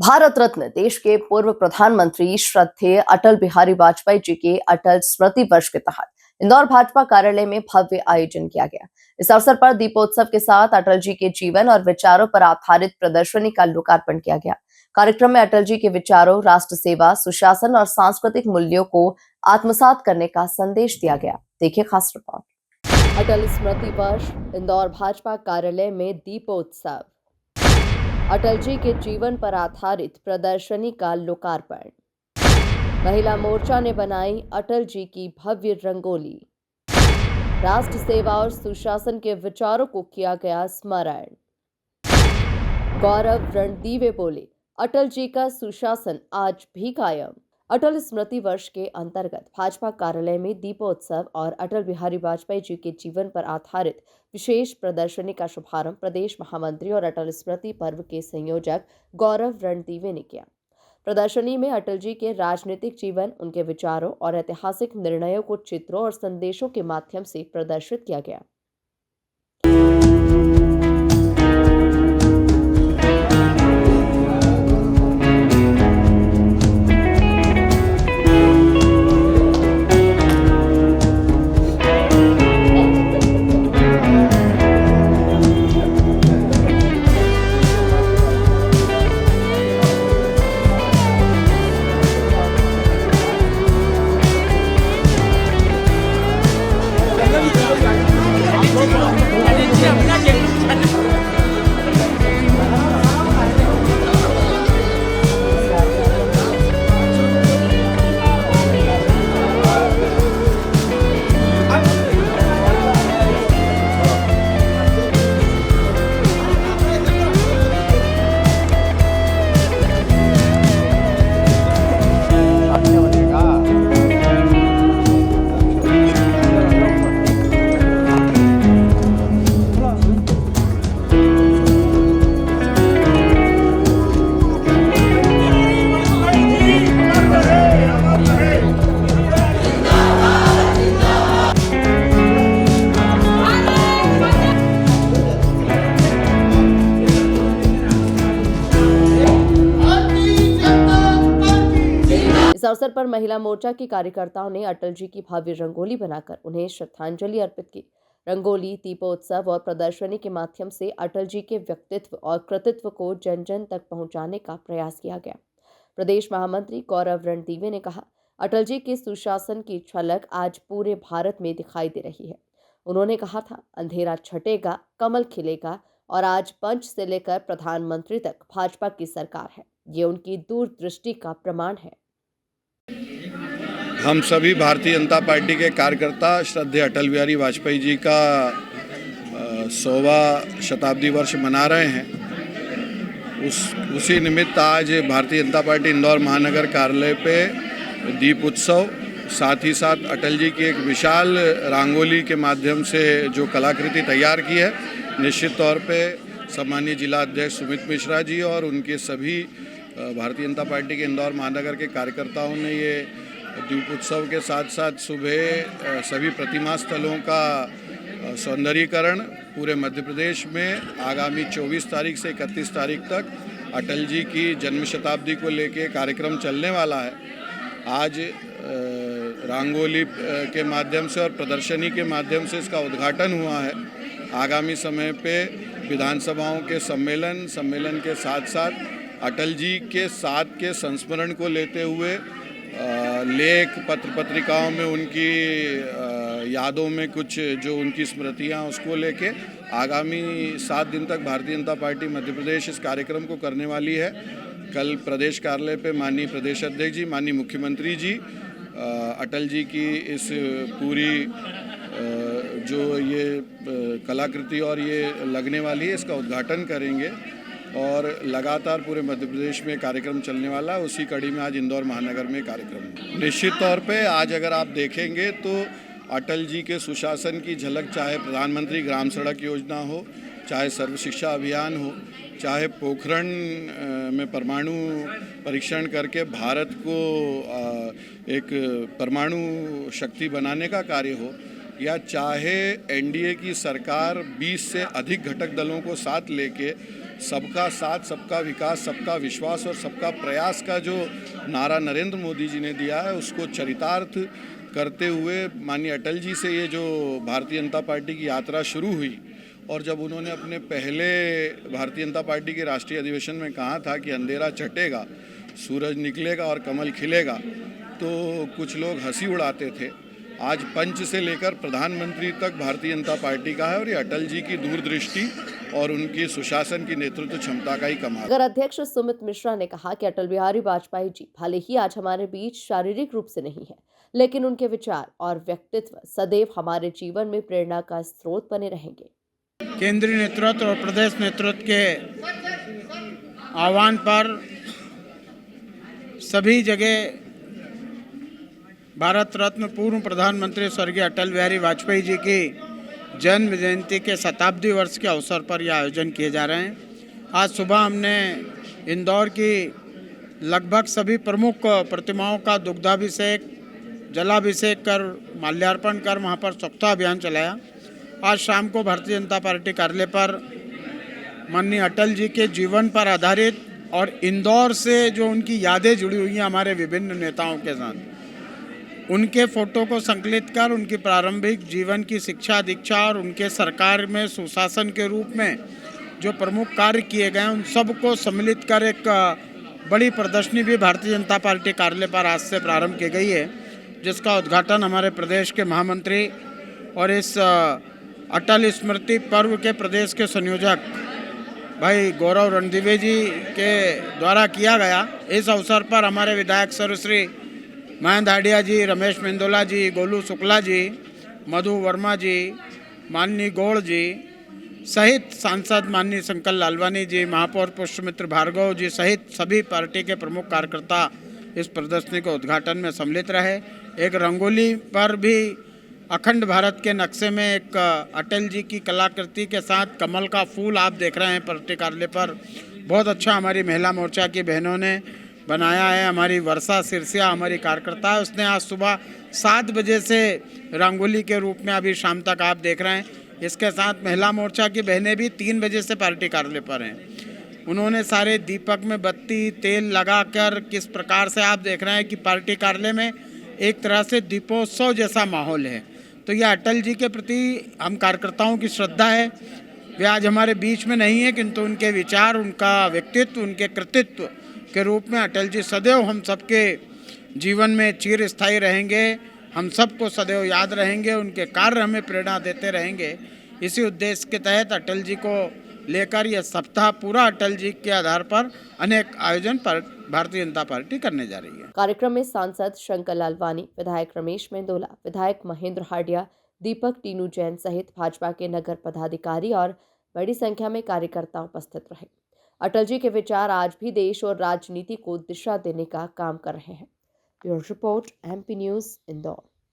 भारत रत्न देश के पूर्व प्रधानमंत्री श्रद्धेय अटल बिहारी वाजपेयी जी के अटल स्मृति वर्ष के तहत इंदौर भाजपा कार्यालय में भव्य आयोजन किया गया। इस अवसर पर दीपोत्सव के साथ अटल जी के जीवन और विचारों पर आधारित प्रदर्शनी का लोकार्पण किया गया। कार्यक्रम में अटल जी के विचारों, राष्ट्र सेवा, सुशासन और सांस्कृतिक मूल्यों को आत्मसात करने का संदेश दिया गया। देखिए खास रिपोर्ट। अटल स्मृति वर्ष, इंदौर भाजपा कार्यालय में दीपोत्सव। अटल जी के जीवन पर आधारित प्रदर्शनी का लोकार्पण। महिला मोर्चा ने बनाई अटल जी की भव्य रंगोली। राष्ट्र सेवा और सुशासन के विचारों को किया गया स्मरण। गौरव रणदीवे बोले, अटल जी का सुशासन आज भी कायम। अटल स्मृति वर्ष के अंतर्गत भाजपा कार्यालय में दीपोत्सव और अटल बिहारी वाजपेयी जी के जीवन पर आधारित विशेष प्रदर्शनी का शुभारंभ प्रदेश महामंत्री और अटल स्मृति पर्व के संयोजक गौरव रणदीवे ने किया। प्रदर्शनी में अटल जी के राजनीतिक जीवन, उनके विचारों और ऐतिहासिक निर्णयों को चित्रों और संदेशों के माध्यम से प्रदर्शित किया गया। इस अवसर पर महिला मोर्चा की कार्यकर्ताओं ने अटल जी की भव्य रंगोली बनाकर उन्हें श्रद्धांजलि अर्पित की। रंगोली, दीपोत्सव और प्रदर्शनी के माध्यम से अटल जी के व्यक्तित्व और कृतित्व को जन जन तक पहुंचाने का प्रयास किया गया। प्रदेश महामंत्री गौरव रणदीवे ने कहा, अटल जी के सुशासन की झलक आज पूरे भारत में दिखाई दे रही है। उन्होंने कहा था, अंधेरा छटेगा, कमल खिलेगा और आज पंच से लेकर प्रधानमंत्री तक भाजपा की सरकार है। ये उनकी दूरदृष्टि का प्रमाण है। हम सभी भारतीय जनता पार्टी के कार्यकर्ता श्रद्धेय अटल बिहारी वाजपेयी जी का 100वां शताब्दी वर्ष मना रहे हैं। उसी निमित्त आज भारतीय जनता पार्टी इंदौर महानगर कार्यालय पे दीप उत्सव, साथ ही साथ अटल जी की एक विशाल रंगोली के माध्यम से जो कलाकृति तैयार की है, निश्चित तौर पे सम्मानीय जिला अध्यक्ष सुमित मिश्रा जी और उनके सभी भारतीय जनता पार्टी के इंदौर महानगर के कार्यकर्ताओं ने ये दीप उत्सव के साथ साथ सुबह सभी प्रतिमा स्थलों का सौंदर्यीकरण पूरे मध्य प्रदेश में आगामी 24 तारीख से 31 तारीख तक अटल जी की जन्म शताब्दी को लेके कार्यक्रम चलने वाला है। आज रंगोली के माध्यम से और प्रदर्शनी के माध्यम से इसका उद्घाटन हुआ है। आगामी समय पे विधानसभाओं के सम्मेलन के साथ साथ अटल जी के साथ के संस्मरण को लेते हुए लेख, पत्र पत्रिकाओं में उनकी यादों में कुछ जो उनकी स्मृतियां, उसको लेके आगामी 7 दिन तक भारतीय जनता पार्टी मध्य प्रदेश इस कार्यक्रम को करने वाली है। कल प्रदेश कार्यालय पे माननीय प्रदेश अध्यक्ष जी, माननीय मुख्यमंत्री जी अटल जी की इस पूरी जो ये कलाकृति और ये लगने वाली है, इसका उद्घाटन करेंगे और लगातार पूरे मध्य प्रदेश में कार्यक्रम चलने वाला है। उसी कड़ी में आज इंदौर महानगर में कार्यक्रम निश्चित तौर पे आज अगर आप देखेंगे तो अटल जी के सुशासन की झलक, चाहे प्रधानमंत्री ग्राम सड़क योजना हो, चाहे सर्व शिक्षा अभियान हो, चाहे पोखरण में परमाणु परीक्षण करके भारत को एक परमाणु शक्ति बनाने का कार्य हो, या चाहे एनडीए की सरकार 20 से अधिक घटक दलों को साथ लेके सबका साथ, सबका विकास, सबका विश्वास और सबका प्रयास का जो नारा नरेंद्र मोदी जी ने दिया है, उसको चरितार्थ करते हुए माननीय अटल जी से ये जो भारतीय जनता पार्टी की यात्रा शुरू हुई, और जब उन्होंने अपने पहले भारतीय जनता पार्टी के राष्ट्रीय अधिवेशन में कहा था कि अंधेरा चटेगा, सूरज निकलेगा और कमल खिलेगा, तो कुछ लोग हंसी उड़ाते थे। आज पंच से लेकर प्रधानमंत्री तक भारतीय जनता पार्टी का है, और ये अटल जी की दूरदृष्टि और उनकी सुशासन की नेतृत्व क्षमता का ही कमाल है। नगर अध्यक्ष सुमित मिश्रा ने कहा कि अटल बिहारी वाजपेयी जी भले ही आज हमारे बीच शारीरिक रूप से नहीं है, लेकिन उनके विचार और व्यक्तित्व सदैव हमारे जीवन में प्रेरणा का स्रोत बने रहेंगे। केंद्रीय नेतृत्व और प्रदेश नेतृत्व के आह्वान पर सभी जगह भारत रत्न पूर्व प्रधानमंत्री स्वर्गीय अटल बिहारी वाजपेयी जी की जन्म जयंती के शताब्दी वर्ष के अवसर पर यह आयोजन किए जा रहे हैं। आज सुबह हमने इंदौर की लगभग सभी प्रमुख प्रतिमाओं का दुग्धाभिषेक, जलाभिषेक कर, माल्यार्पण कर वहाँ पर स्वच्छता अभियान चलाया। आज शाम को भारतीय जनता पार्टी कार्यालय पर माननीय अटल जी के जीवन पर आधारित और इंदौर से जो उनकी यादें जुड़ी हुई हैं हमारे विभिन्न नेताओं के साथ, उनके फोटो को संकलित कर उनकी प्रारंभिक जीवन की शिक्षा दीक्षा और उनके सरकार में सुशासन के रूप में जो प्रमुख कार्य किए गए उन सबको सम्मिलित कर एक बड़ी प्रदर्शनी भी भारतीय जनता पार्टी कार्यालय पर आज से प्रारंभ की गई है, जिसका उद्घाटन हमारे प्रदेश के महामंत्री और इस अटल स्मृति पर्व के प्रदेश के संयोजक भाई गौरव रणदिवे जी के द्वारा किया गया। इस अवसर पर हमारे विधायक सर्वश्री महेंद्र हाडिया जी, रमेश मेंदोला जी, गोलू शुक्ला जी, मधु वर्मा जी, माननीय गौड़ जी सहित सांसद माननीय शंकर लालवानी जी, महापौर पुष्पमित्र भार्गव जी सहित सभी पार्टी के प्रमुख कार्यकर्ता इस प्रदर्शनी के उद्घाटन में सम्मिलित रहे। एक रंगोली पर भी अखंड भारत के नक्शे में एक अटल जी की कलाकृति के साथ कमल का फूल आप देख रहे हैं पार्टी कार्यालय पर, बहुत अच्छा हमारी महिला मोर्चा की बहनों ने बनाया है। हमारी वर्षा सिरसिया हमारी कार्यकर्ता है, उसने आज सुबह 7 बजे से रंगोली के रूप में अभी शाम तक आप देख रहे हैं। इसके साथ महिला मोर्चा की बहनें भी 3 बजे से पार्टी कार्यालय पर हैं। उन्होंने सारे दीपक में बत्ती तेल लगाकर किस प्रकार से आप देख रहे हैं कि पार्टी कार्यालय में एक तरह से दीपोत्सव जैसा माहौल है। तो यह अटल जी के प्रति हम कार्यकर्ताओं की श्रद्धा है। वे आज हमारे बीच में नहीं है, किंतु उनके विचार, उनका व्यक्तित्व, उनके कृतित्व के रूप में अटल जी सदैव हम सबके जीवन में चिर स्थायी रहेंगे। हम सबको सदैव याद रहेंगे, उनके कार्य हमें प्रेरणा देते रहेंगे। इसी उद्देश्य के तहत अटल जी को लेकर यह सप्ताह पूरा अटल जी के आधार पर अनेक आयोजन पर भारतीय जनता पार्टी करने जा रही है। कार्यक्रम में सांसद शंकर लालवानी, विधायक रमेश मेंदोला, विधायक महेंद्र हाडिया, दीपक टीनू जैन सहित भाजपा के नगर पदाधिकारी और बड़ी संख्या में कार्यकर्ता उपस्थित रहे। अटल जी के विचार आज भी देश और राजनीति को दिशा देने का काम कर रहे हैं। Bureau report, MP news, Indore.